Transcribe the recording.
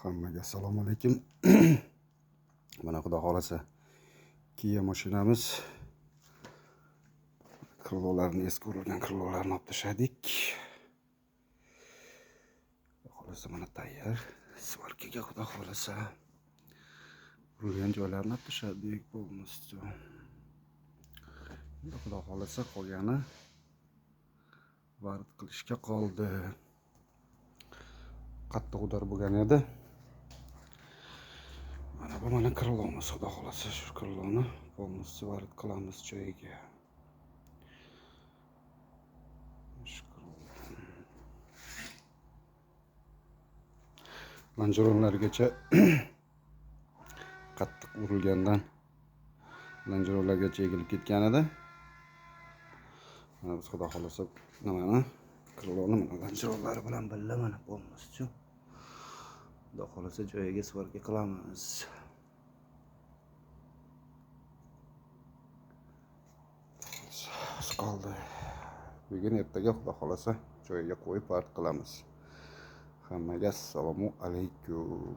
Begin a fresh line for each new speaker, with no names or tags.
Hammaga assalomu alaykum. Mana xudo xolasa Kia mashinamiz krылolarini eski urilgan krылolarini olib tashladik. Xudo xolasa mana tayyor. Svarkaga xudo xolasa urilgan joylarini olib tashladik polностью. Xudo xolasa qolgani varid qilishga qoldi. Qattiq udar bo'lgan edi. Mana bu mana krылоmiz, xudo xolasa shu krылоni полностью varid qilamiz joyiga. Lanjeronlargacha qattiq urilgandan lanjeronlargacha egilib ketgan edi. Mana biz xudo xolasa nimani krылоni mana lanjeronlari bilan birga mana полностью xudo xolasa joyiga svarka qilamiz. Qoldi. Bugun ertaga xudo xolasa joyiga qo'yib varid qilamiz. Hammaga assalomu alaykum.